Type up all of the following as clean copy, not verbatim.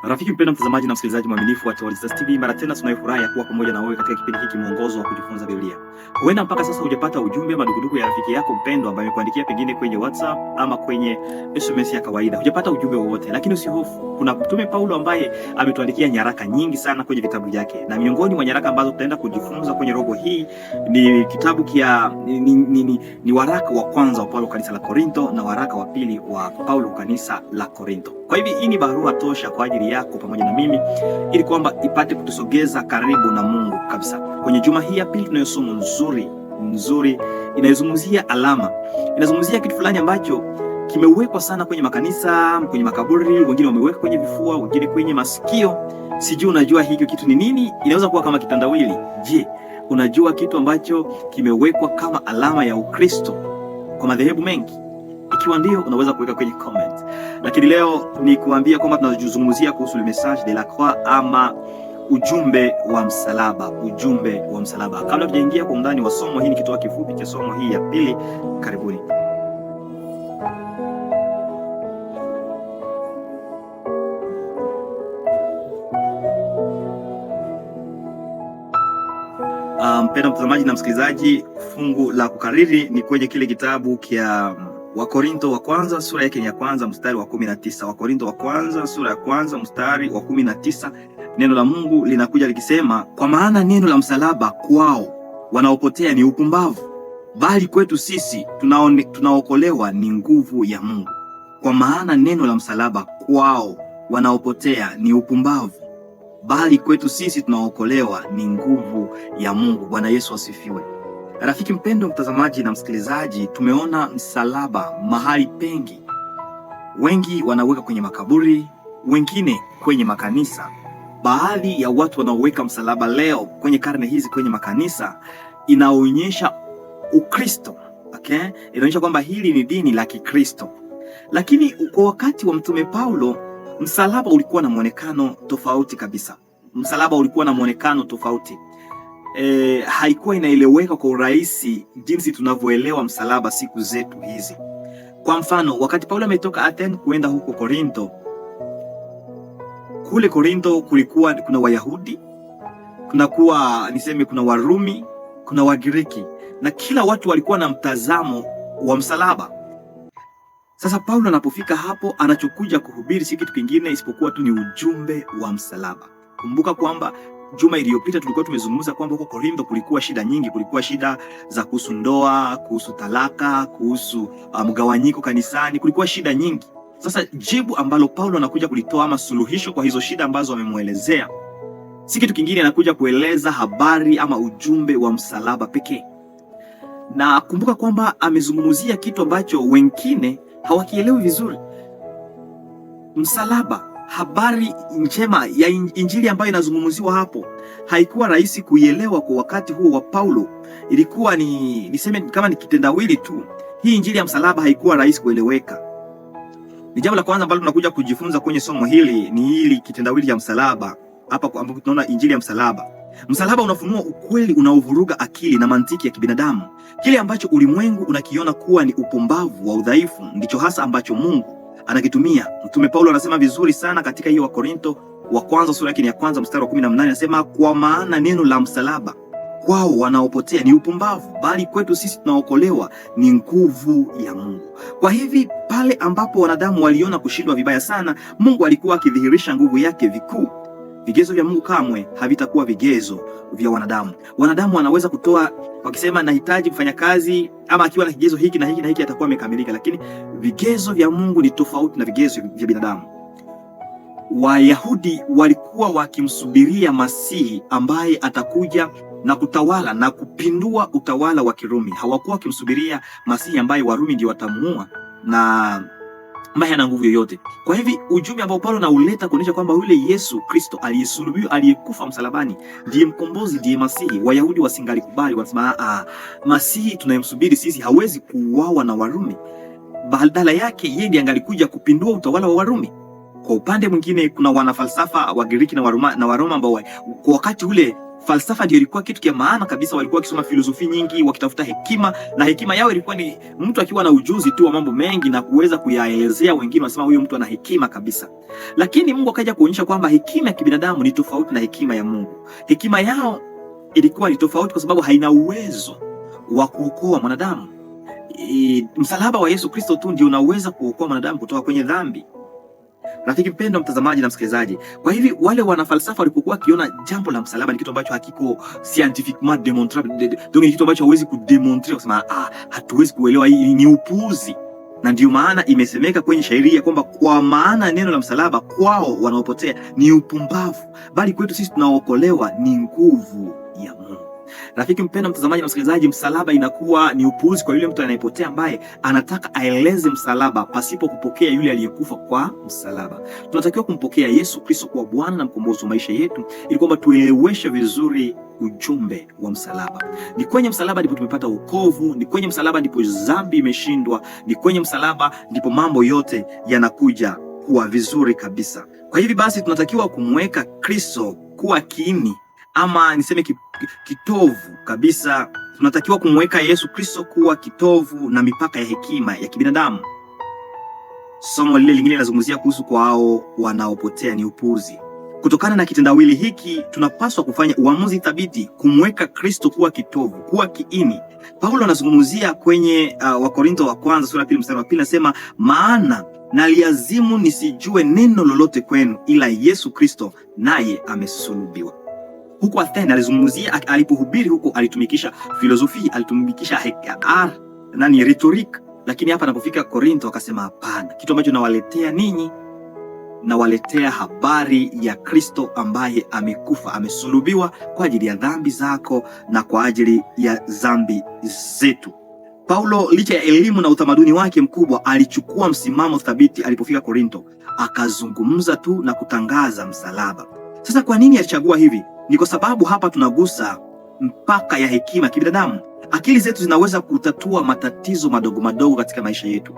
Rafiki mpendwa mtazamaji na msikilizaji mwaminifu wa Teologist TV, mara tena tunayofurahi ya kuwa pamoja na wewe katika kipindi hiki mwongozo wa kujifunza Biblia. Huenda mpaka sasa hujapata ujumbe ama dukuduku ya rafiki yako mpendwa ambaye amekuandikia pengine kwenye WhatsApp ama kwenye SMS ya kawaida. Hujapata ujumbe wowote, lakini usihofu. Kuna Mtume Paulo ambaye ametuandikia nyaraka nyingi sana kwenye vitabu vyake. Na miongoni mwa nyaraka ambazo tutaenda kujifunza kwenye robo hii ni kitabu kia ni waraka wa kwanza wa Paulo kanisa la Korinto na waraka wa pili wa Paulo kanisa la Korinto. Kwa hivyo hii ni barua tosha kwa ajili yako pamoja na mimi ili kwamba ipate kutusogeza karibu na Mungu kabisa. Kwenye juma hii ya pili tunayo somo nzuri inayozungumzia alama. Inazungumzia kitu fulani ambacho kimewekwa sana kwenye makanisa, kwenye makaburi, wengine wameweka kwenye vifua, wengine kwenye masikio. Sijui unajua hiki kitu ni nini? Inaweza kuwa kama kitandawili. Je, unajua kitu ambacho kimewekwa kama alama ya Ukristo kwa madhehebu mengi? Ikiwa ndio, unaweza kuweka kwenye comment. Lakini leo ni kuambia kwamba tunazungumzia kuhusu le message de la croix ama ujumbe wa msalaba, ujumbe wa msalaba. Kabla tujaingia kwa undani wa somo hili, nikitoa kifupi cha somo hii ya pili, karibuni. Mpendwa mtazamaji na msikilizaji, fungu la kukariri ni kwenye kile kitabu kia Wakorinto wa kwanza sura yake ya kwanza mstari wa 19. Wakorinto wa kwanza sura ya kwanza mstari wa 19. Neno la Mungu linakuja likisema, kwa maana neno la msalaba kwao wanaopotea ni upumbavu, bali kwetu sisi tunaokolewa ni nguvu ya Mungu. Kwa maana neno la msalaba kwao wanaopotea ni upumbavu, bali kwetu sisi tunaokolewa ni nguvu ya Mungu. Bwana Yesu asifiwe. Rafiki mpendwa mtazamaji na msikilizaji, tumeona msalaba mahali pengi. Wengi wanaweka kwenye makaburi, wengine kwenye makanisa. Baadhi ya watu wanaoweka msalaba leo kwenye karne hizi kwenye makanisa inaonyesha Ukristo, okay? Inaonyesha kwamba hili ni dini la Kikristo. Lakini kwa wakati wa Mtume Paulo, msalaba ulikuwa na muonekano tofauti kabisa. Msalaba ulikuwa na muonekano tofauti. Haikuwa inaeleweka kwa urahisi jinsi tunavyoelewa msalaba siku zetu hizi. Kwa mfano, wakati Paulo ametoka Athens kuenda huko Korinto, kule Korinto kulikuwa kuna Wayahudi, kuna Warumi, kuna Wagiriki, na kila watu walikuwa na mtazamo wa msalaba. Sasa Paulo anapofika hapo, anachokuja kuhubiri si kitu kingine isipokuwa tu ni ujumbe wa msalaba. Kumbuka kwamba juma iliyopita tulikuwa tumezungumza kwamba huko Korinto kulikuwa shida nyingi. Kulikuwa shida za kuhusu ndoa, kuhusu talaka, kuhusu mgawanyiko kanisani. Kulikuwa shida nyingi. Sasa jibu ambalo Paulo anakuja kulitoa ama suluhisho kwa hizo shida ambazo amemuelezea si kitu kingine, anakuja kueleza habari ama ujumbe wa msalaba pekee. Na kumbuka kwamba amezungumzia kitu ambacho wengine hawakielewi vizuri. Msalaba, habari njema ya injili ambayo inazungumziwa hapo, haikuwa rahisi kuielewa kwa wakati huo wa Paulo. Ilikuwa niseme kama ni kitendawili tu. Hii injili ya msalaba haikuwa rahisi kueleweka. Ni jambo la kwanza ambalo tunakuja kujifunza kwenye somo hili, ni hili kitendawili ya msalaba. Hapa ambapo tunaona injili ya msalaba. Msalaba unafunua ukweli unaovuruga akili na mantiki ya kibinadamu. Kile ambacho ulimwengu unakiona kuwa ni upumbavu wa udhaifu, ndicho hasa ambacho Mungu anakitumia. Mtume Paulo anasema vizuri sana katika hiyo Wakorinto wa kwanza sura yake ya kwanza mstari wa 18, anasema kwa maana neno la msalaba kwao wanaopotea ni upumbavu, bali kwetu sisi tunaokolewa ni nguvu ya Mungu. Kwa hivi pale ambapo wanadamu waliona kushindwa vibaya sana, Mungu alikuwa akidhihirisha nguvu yake vikuu. Vigezo vya Mungu kamwe havitakuwa vigezo vya wanadamu. Wanadamu wanaweza kutoa wakisema nahitaji kufanya kazi, ama akiwa na kigezo hiki na hiki na hiki atakuwa amekamilika, lakini vigezo vya Mungu ni tofauti na vigezo vya binadamu. Wayahudi walikuwa wakimsubiria Masihi ambaye atakuja na kutawala na kupindua utawala wa Kirumi. Hawakuwa wakimsubiria Masihi ambaye Warumi ndio watamuua na ambaye hana nguvu yoyote. Kwa hivi ujumbe ambao Paulo anauleta kuonyesha kwamba yule Yesu Kristo aliyesulubiwa, aliyekufa msalabani ndiye mkombozi, ndiye Masihi. Wayahudi wasingalikubali, wanasema Masihi tunayemsubiri sisi hawezi kuuawa na Warumi. Badala yake yeye ndiye angalikuja kupindua utawala wa Warumi. Kwa upande mwingine kuna wanafalsafa wa Giriki na Waroma ambao kwa wakati ule falsafa ndio ilikuwa kitu kia maana kabisa. Walikuwa wakisoma filosofi nyingi, wakitafuta hekima, na hekima yao ilikuwa ni mtu akiwa na ujuzi tu wa mambo mengi na kuweza kuyaelezea wengine, wanasema huyu mtu ana hekima kabisa. Lakini Mungu akaja kuonyesha kwamba hekima ya kibinadamu ni tofauti na hekima ya Mungu. Hekima yao ilikuwa ni tofauti kwa sababu haina uwezo wa kuokoa mwanadamu. Msalaba wa Yesu Kristo tu ndio unaweza kuokoa mwanadamu kutoka kwenye dhambi. Rafiki mpendwa, mtazamaji na msikilizaji, kwa hivi wale wanafalsafa walipokuwa wakiona jambo la msalaba ni kitu ambacho hakiko scientifiquement demonstrable, donc ni kitu ambacho hawezi kudemonstrate, kusema hatuwezi kuelewa, hii ni upuuzi. Na ndio maana imesemeka kwenye shairi kwamba kwa maana neno la msalaba kwao wanaopotea ni upumbavu, bali kwetu sisi tunaookolewa ni nguvu ya Mungu. Rafiki mpendwa, mtazamaji na msikilizaji, msalaba inakuwa ni upuuzi kwa yule mtu anayepotea, ambaye anataka aeleze msalaba pasipo kupokea yule aliyekufa kwa msalaba. Tunatakiwa kumpokea Yesu Kristo kuwa Bwana na mkombozi wa maisha yetu, ili kwamba tueleweshe vizuri ujumbe wa msalaba. Ni kwenye msalaba ndipo tumepata wokovu, ni kwenye msalaba ndipo dhambi imeshindwa, ni kwenye msalaba ndipo mambo yote yanakuja kuwa vizuri kabisa. Kwa hivi basi tunatakiwa kumweka Kristo kuwa kiini, ama niseme kitovu kabisa. Tunatakiwa kumweka Yesu Kristo kuwa kitovu na mipaka ya hekima ya kibinadamu. Somo lile lingine linazungumzia kuhusu kwao wanaopotea ni upuzi. Kutokana na kitendawili hiki, tunapaswa kufanya uamuzi thabiti kumweka Kristo kuwa kitovu, kuwa kiini. Paulo anazungumzia kwenye Wakorintho wa kwanza sura 2 mstari wa 2, anasema maana naliazimu nisijue neno lolote kwenu ila Yesu Kristo naye amesulubiwa. Huko Athene alizungumzia, alipohubiri huko alitumikisha filosofi, alitumikisha rhetoric, lakini hapa anapofika Korintho akasema hapana, kitu ambacho nawaletea ninyi, nawaletea habari ya Kristo ambaye amekufa, amesulubiwa kwa ajili ya dhambi zako na kwa ajili ya dhambi zetu. Paulo licha ya elimu na utamaduni wake mkubwa, alichukua msimamo thabiti alipofika Korintho, akazungumza tu na kutangaza msalaba. Sasa kwa nini alichagua hivi? Ni kwa sababu hapa tunagusa mpaka ya hekima kibinadamu. Akili zetu zinaweza kutatua matatizo madogo madogo katika maisha yetu.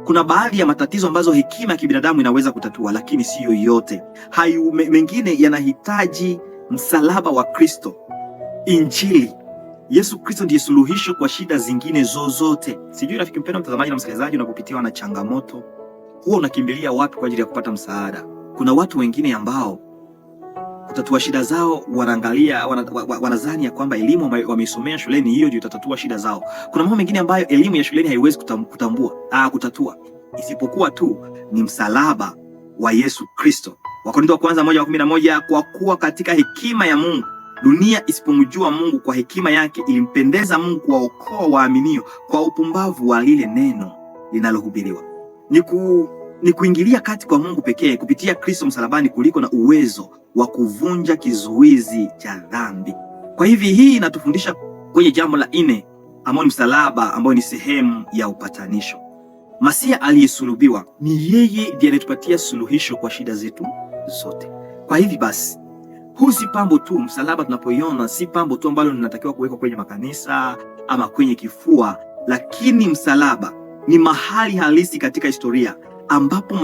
Kuna baadhi ya matatizo ambazo hekima ya kibinadamu inaweza kutatua, lakini siyo yote. Hayo mengine yanahitaji msalaba wa Kristo, Injili. Yesu Kristo ndiye suluhisho kwa shida zingine zozote. Sijui rafiki mpendwa, mtazamaji na msikilizaji, unapopitiwa na changamoto, huwa unakimbilia wapi kwa ajili ya kupata msaada? Kuna watu wengine ambao kutatua shida zao wanaangalia, wanadhani ya kwamba elimu wameisomea shuleni hiyo ndio itatatua shida zao. Kuna mambo mengine ambayo elimu ya shuleni haiwezi kutatua, isipokuwa tu ni msalaba wa Yesu Kristo. Wakorintho wa kwanza 1:11, kwa kuwa katika hekima ya Mungu dunia isipomjua Mungu kwa hekima yake ilimpendeza Mungu kuwaokoa waaminio kwa upumbavu wa lile neno linalohubiriwa. Ni kuingilia kati kwa Mungu pekee kupitia Kristo msalabani kuliko na uwezo wa kuvunja kizuizi cha dhambi. Kwa hivi hii inatufundisha kwenye jambo la 4 ambao ni msalaba, ambao ni sehemu ya upatanisho. Masia aliyesulubiwa ni yeye ndiye anatupatia suluhisho kwa shida zetu zote. Kwa hivi basi, huu si pambo tu. Msalaba tunapoiona si pambo tu ambalo linatakiwa kuwekwa kwenye makanisa ama kwenye kifua, lakini msalaba ni mahali halisi katika historia ambapo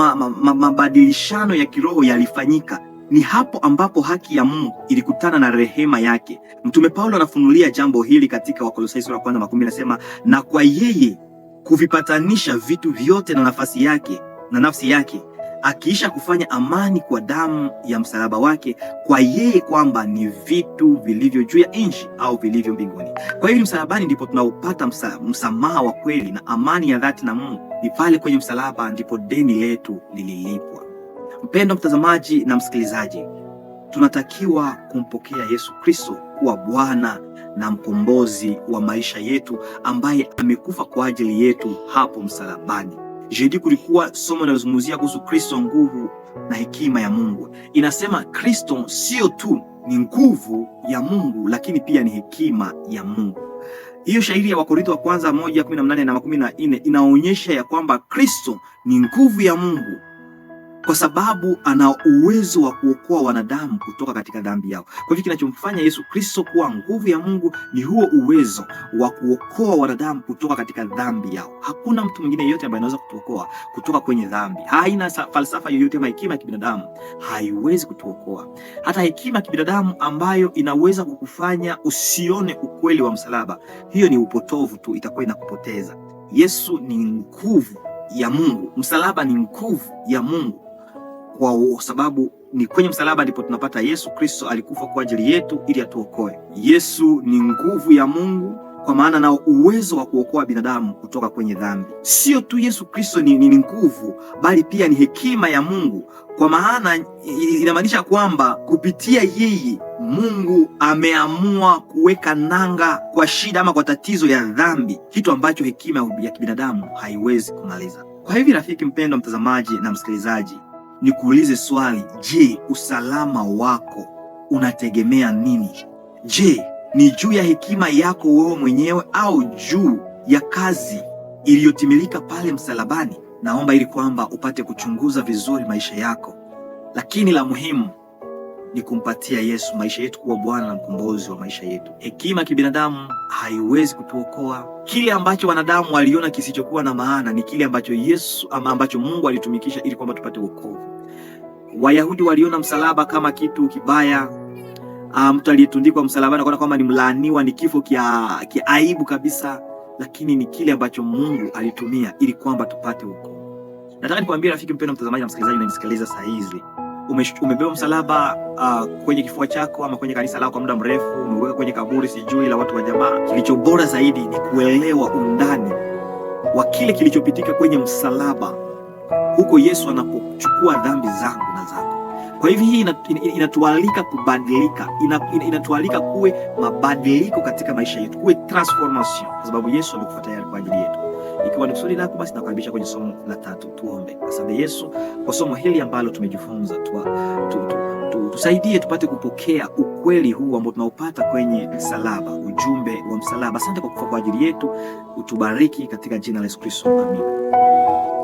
mabadilishano ya kiroho yalifanyika. Ni hapo ambapo haki ya Mungu ilikutana na rehema yake. Mtume Paulo anafunulia jambo hili katika Wakolosai sura 1:10, anasema na kwa yeye kuvipatanisha vitu vyote na nafsi yake, akiisha kufanya amani kwa damu ya msalaba wake, kwa yeye kwamba ni vitu vilivyo juu ya nchi au vilivyo mbinguni. Kwa hiyo msalabani ndipo tunaopata msamaha wa kweli na amani ya dhati na Mungu. Ni pale kwenye msalaba ndipo deni letu lililipwa. Mpendwa mtazamaji na msikilizaji, tunatakiwa kumpokea Yesu Kristo kuwa Bwana na mkombozi wa maisha yetu, ambaye amekufa kwa ajili yetu hapo msalabani. Jeudi kulikuwa somo linalozungumzia kuhusu Kristo, nguvu na hekima ya Mungu. Inasema Kristo sio tu ni nguvu ya Mungu, lakini pia ni hekima ya Mungu. Hiyo shairi ya Wakorintho wa kwanza 1:18 na 14 inaonyesha ya kwamba Kristo ni nguvu ya Mungu kwa sababu ana uwezo wa kuokoa wanadamu kutoka katika dhambi yao. Kwa hivyo kinachomfanya Yesu Kristo kuwa nguvu ya Mungu ni huo uwezo wa kuokoa wanadamu kutoka katika dhambi yao. Hakuna mtu mwingine yeyote ambaye anaweza kutuokoa kutoka kwenye dhambi. Haina falsafa yoyote ama hekima ya kibinadamu haiwezi kutuokoa. Hata hekima ya kibinadamu ambayo inaweza kukufanya usione ukweli wa msalaba, hiyo ni upotovu tu, itakuwa inakupoteza. Yesu ni nguvu ya Mungu. Msalaba ni nguvu ya Mungu, kwa sababu ni kwenye msalaba ndipo tunapata Yesu Kristo alikufa kwa ajili yetu ili atuokoe. Yesu ni nguvu ya Mungu, kwa maana nao uwezo wa kuokoa binadamu kutoka kwenye dhambi. Sio tu Yesu Kristo ni nguvu, bali pia ni hekima ya Mungu, kwa maana inamaanisha kwamba kupitia yeye Mungu ameamua kuweka nanga kwa shida ama kwa tatizo ya dhambi, kitu ambacho hekima ya kibinadamu haiwezi kumaliza. Kwa hivyo rafiki mpendwa, mtazamaji na msikilizaji, nikuulize swali: je, usalama wako unategemea nini? Je, ni juu ya hekima yako wewe mwenyewe au juu ya kazi iliyotimilika pale msalabani? Naomba ili kwamba upate kuchunguza vizuri maisha yako, lakini la muhimu ni kumpatia Yesu maisha yetu kuwa Bwana na mkombozi wa maisha yetu. Hekima ya kibinadamu haiwezi kutuokoa. Kile ambacho wanadamu waliona kisichokuwa na maana ni kile ambacho Yesu ama ambacho Mungu alitumikisha ili kwamba tupate wokovu. Wayahudi waliona msalaba kama kitu kibaya. Mtu aliyetundikwa msalabani anaona kwamba ni mlaaniwa, ni kifo kia aibu kabisa, lakini ni kile ambacho Mungu alitumia ili kwamba tupate wokovu. Nataka nikwambie rafiki mpendwa, mtazamaji na msikilizaji unanisikiliza saa hizi, umebeba msalaba kwenye kifua chako ama kwenye kanisa lako kwa muda mrefu, umeweka kwenye kaburi sijui la watu wa jamaa. Kilicho bora zaidi ni kuelewa undani wa kile kilichopitika kwenye msalaba, huko Yesu anapochukua dhambi zangu na zako. Kwa hivyo hii inatualika kubadilika, inatualika kuwe mabadiliko katika maisha yetu, kuwe transformation, kwa sababu Yesu amekufa tayari kwa ajili yetu. Ikiwa ni kusudi lako, basi nakaribisha kwenye somo la 3. Tuombe. Asante Yesu kwa somo hili ambalo tumejifunza. Tusaidie tupate kupokea ukweli huu ambao tunaupata kwenye msalaba, ujumbe wa msalaba. Asante kwa kufa kwa ajili yetu. Utubariki katika jina la Yesu Kristo.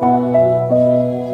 Amina.